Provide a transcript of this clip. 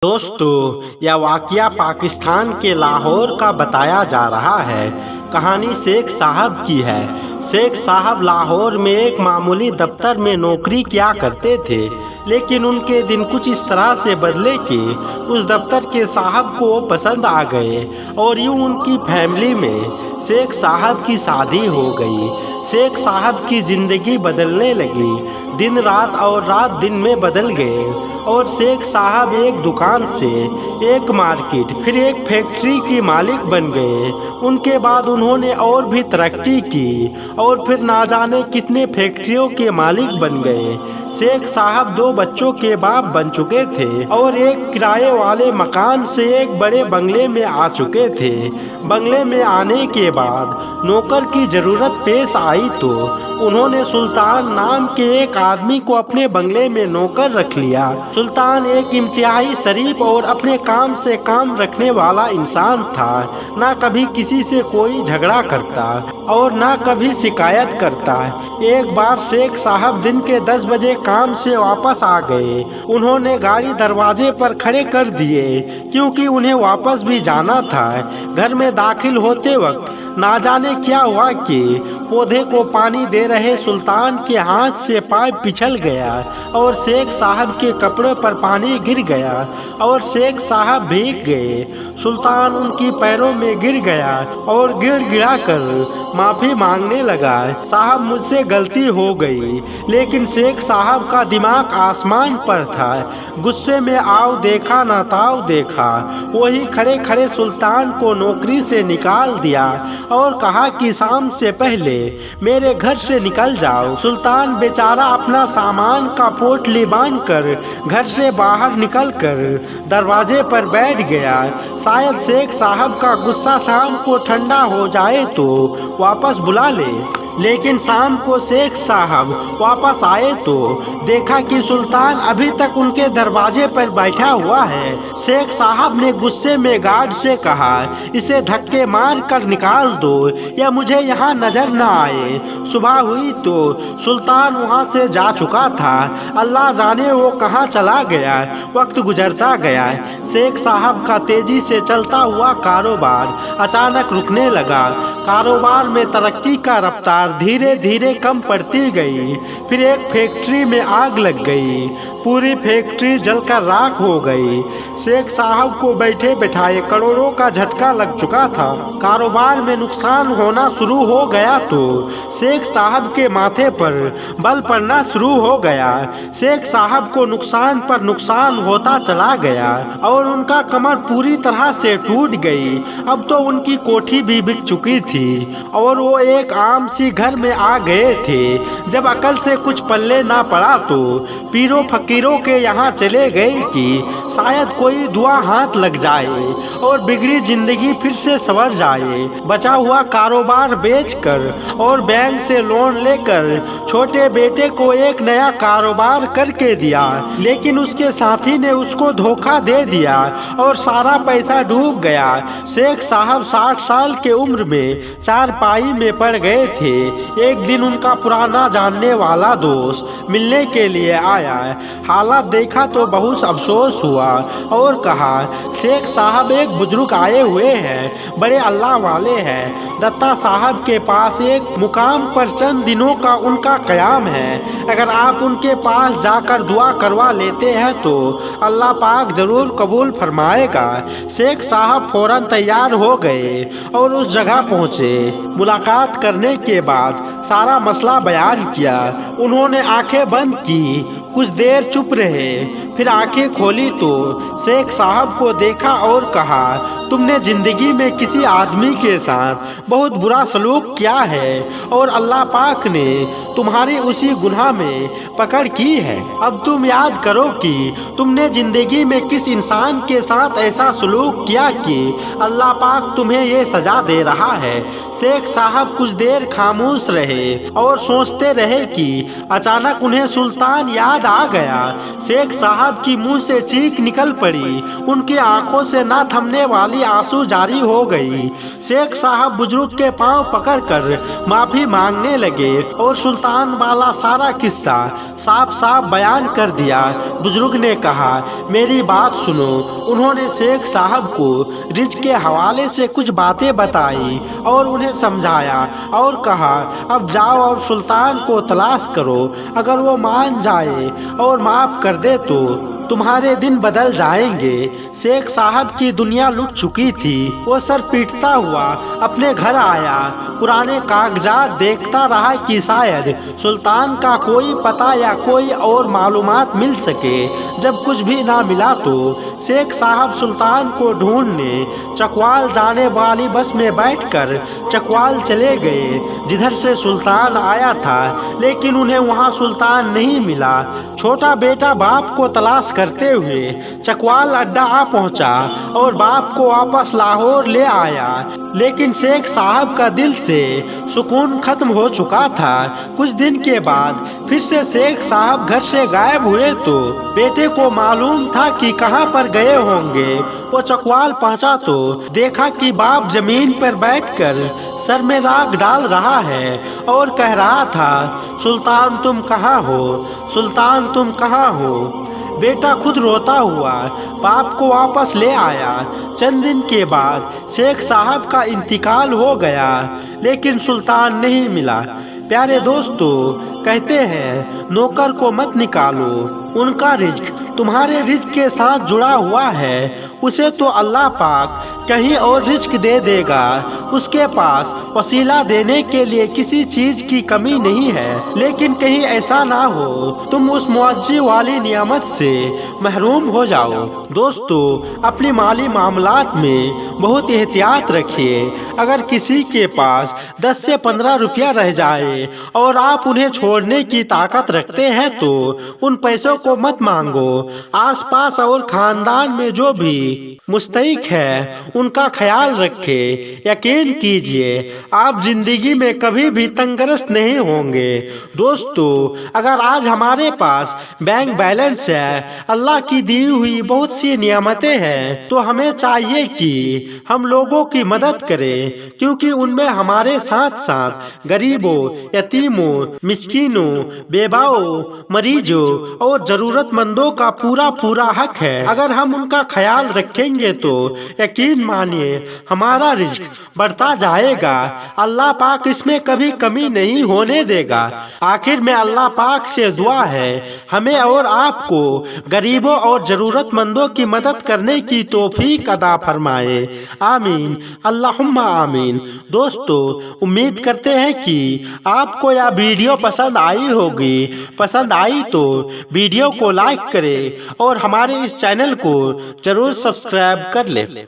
दोस्तों, यह वाकया पाकिस्तान के लाहौर का बताया जा रहा है। कहानी शेख साहब की है। शेख साहब लाहौर में एक मामूली दफ्तर में नौकरी किया करते थे, लेकिन उनके दिन कुछ इस तरह से बदले कि उस दफ्तर के साहब को वो पसंद आ गए और यूं उनकी फैमिली में शेख साहब की शादी हो गई। शेख साहब की ज़िंदगी बदलने लगी। दिन रात और रात दिन में बदल गए और शेख साहब एक दुकान से एक मार्केट फिर एक फैक्ट्री की मालिक बन गए। उनके बाद उन्होंने और भी तरक्की की और फिर ना जाने कितने फैक्ट्रियों के मालिक बन गए। शेख साहब 2 बच्चों के बाप बन चुके थे और एक किराए वाले मकान से एक बड़े बंगले में आ चुके थे। बंगले में आने के बाद नौकर की ज़रूरत पेश आई तो उन्होंने सुल्तान नाम के एक आदमी को अपने बंगले में नौकर रख लिया। सुल्तान एक इंतहाई शरीफ और अपने काम से काम रखने वाला इंसान था। ना कभी किसी से कोई झगड़ा करता और ना कभी शिकायत करता। एक बार शेख साहब दिन के 10 बजे काम से वापस आ गए। उन्होंने गाड़ी दरवाजे पर खड़े कर दिए क्योंकि उन्हें वापस भी जाना था। घर में दाखिल होते वक्त ना जाने क्या हुआ कि पौधे को पानी दे रहे सुल्तान के हाथ से पाइप पिछल गया और शेख साहब के कपड़े पर पानी गिर गया और शेख साहब भीग गए। सुल्तान उनकी पैरों में गिर गया और गिड़गिड़ा कर माफ़ी मांगने लगा। साहब, मुझसे गलती हो गई। लेकिन शेख साहब का दिमाग आसमान पर था। गुस्से में आओ देखा ना ताव देखा। वही खड़े खड़े सुल्तान को नौकरी से निकाल दिया और कहा कि शाम से पहले मेरे घर से निकल जाओ। सुल्तान बेचारा अपना सामान का पोटली बांधकर घर से बाहर निकलकर दरवाजे पर बैठ गया। शायद शेख साहब का गुस्सा शाम को ठंडा हो जाए तो वापस बुला ले। लेकिन शाम को शेख साहब वापस आए तो देखा कि सुल्तान अभी तक उनके दरवाजे पर बैठा हुआ है। शेख साहब ने गुस्से में गार्ड से कहा, इसे धक्के मार कर निकाल दो या मुझे यहाँ नजर न आए। सुबह हुई तो सुल्तान वहाँ से जा चुका था। अल्लाह जाने वो कहाँ चला गया। वक्त गुजरता गया। शेख साहब का तेजी से चलता हुआ कारोबार अचानक रुकने लगा। कारोबार में तरक्की का रफ्तार धीरे धीरे कम पड़ती गई। फिर एक फैक्ट्री में आग लग गई। पूरी फैक्ट्री जलकर राख हो गई। शेख साहब को बैठे बैठाए करोड़ों का झटका लग चुका था। कारोबार में नुकसान होना शुरू हो गया तो शेख साहब के माथे पर बल पड़ना शुरू हो गया। शेख साहब को नुकसान पर नुकसान होता चला गया और उनका कमर पूरी तरह से टूट गई। अब तो उनकी कोठी भी बिक चुकी थी और वो एक आम सी घर में आ गए थे। जब अकल से कुछ पल्ले ना पड़ा तो पीरों फकीरों के यहाँ चले गए कि शायद कोई दुआ हाथ लग जाए और बिगड़ी जिंदगी फिर से संवर जाए। बचा हुआ कारोबार बेचकर और बैंक से लोन लेकर छोटे बेटे को एक नया कारोबार करके दिया, लेकिन उसके साथी ने उसको धोखा दे दिया और सारा पैसा डूब गया। शेख साहब 60 साल के उम्र में चारपाई में पड़ गए थे। एक दिन उनका पुराना जानने वाला दोस्त मिलने के लिए आया। हालात देखा तो बहुत अफसोस हुआ और कहा, शेख साहब एक बुजुर्ग आए हुए हैं, बड़े अल्लाह वाले हैं। दत्ता साहब के पास एक मुकाम पर चंद दिनों का उनका क़याम है। अगर आप उनके पास जाकर दुआ करवा लेते हैं तो अल्लाह पाक ज़रूर कबूल फरमाएगा। शेख साहब फ़ौरन तैयार हो गए और उस जगह पहुँचे। मुलाकात करने के बाद सारा मसला बयान किया। उन्होंने आंखें बंद की, कुछ देर चुप रहे, फिर आंखें खोली तो शेख साहब को देखा और कहा, तुमने ज़िंदगी में किसी आदमी के साथ बहुत बुरा सलूक किया है और अल्लाह पाक ने तुम्हारी उसी गुनाह में पकड़ की है। अब तुम याद करो कि तुमने ज़िंदगी में किस इंसान के साथ ऐसा सलूक किया कि अल्लाह पाक तुम्हें ये सज़ा दे रहा है। शेख साहब कुछ देर खामोश रहे और सोचते रहे कि अचानक उन्हें सुल्तान याद आ गया। शेख साहब की मुंह से चीख निकल पड़ी, उनकी आंखों से न थमने वाली आंसू जारी हो गई। शेख साहब बुजुर्ग के पांव पकड़कर माफी मांगने लगे और सुल्तान वाला सारा किस्सा साफ साफ बयान कर दिया। बुजुर्ग ने कहा, मेरी बात सुनो। उन्होंने शेख साहब को रिज्क के हवाले से कुछ बातें बताई और उन्हें समझाया और कहा, अब जाओ और सुल्तान को तलाश करो। अगर वो मान जाए और माफ कर दे तो तुम्हारे दिन बदल जाएंगे। शेख साहब की दुनिया लुट चुकी थी। वो सर पीटता हुआ अपने घर आया। पुराने कागजात देखता रहा कि शायद सुल्तान का कोई पता या कोई और मालूमात मिल सके। जब कुछ भी ना मिला तो शेख साहब सुल्तान को ढूंढने चकवाल जाने वाली बस में बैठकर चकवाल चले गए, जिधर से सुल्तान आया था। लेकिन उन्हें वहाँ सुल्तान नहीं मिला। छोटा बेटा बाप को तलाश करते हुए चकवाल अड्डा आ पहुंचा और बाप को वापस लाहौर ले आया। लेकिन शेख साहब का दिल से सुकून खत्म हो चुका था। कुछ दिन के बाद फिर से शेख साहब घर से गायब हुए तो बेटे को मालूम था कि कहां पर गए होंगे। वो चकवाल पहुंचा तो देखा कि बाप जमीन पर बैठकर सर में राख डाल रहा है और कह रहा था, सुल्तान तुम कहाँ हो, सुल्तान तुम कहाँ हो। बेटा खुद रोता हुआ बाप को वापस ले आया। चंद दिन के बाद शेख साहब का इंतकाल हो गया, लेकिन सुल्तान नहीं मिला। प्यारे दोस्तों, कहते हैं नौकर को मत निकालो, उनका रिज्क तुम्हारे रिज्क के साथ जुड़ा हुआ है। उसे तो अल्लाह पाक कहीं और रिज्क दे देगा। उसके पास वसीला देने के लिए किसी चीज की कमी नहीं है। लेकिन कहीं ऐसा ना हो तुम उस मुआवजे वाली नियामत से महरूम हो जाओ। दोस्तों, अपनी माली मामलात में बहुत एहतियात रखिए। अगर किसी के पास 10 से 15 रुपया रह जाए और आप उन्हें छोड़ने की ताकत रखते हैं तो उन पैसों को मत मांगो। आसपास और खानदान में जो भी मुस्तहिक है उनका ख्याल रखें। यकीन कीजिए आप जिंदगी में कभी भी तंगरस्त नहीं होंगे। दोस्तों, अगर आज हमारे पास बैंक बैलेंस है, अल्लाह की दी हुई बहुत सी नियामतें हैं, तो हमें चाहिए कि हम लोगों की मदद करें, क्योंकि उनमें हमारे साथ साथ गरीबों, यतीमों, मिस्कीनों, बेवाओं, मरीजों और जरूरतमंदों का पूरा पूरा हक है। अगर हम उनका ख्याल रखेंगे तो यकीन मानिए हमारा रिज्क बढ़ता जाएगा। अल्लाह पाक इसमें कभी कमी नहीं होने देगा। आखिर में अल्लाह पाक से दुआ है हमें और आपको गरीबों और जरूरतमंदों की मदद करने की तौफीक अता फरमाए। आमीन, अल्लाहुम्मा आमीन। दोस्तों, उम्मीद करते हैं कि आपको यह वीडियो पसंद आई होगी। पसंद आई तो वीडियो को लाइक करें और हमारे इस चैनल को जरूर सब्सक्राइब कर ले।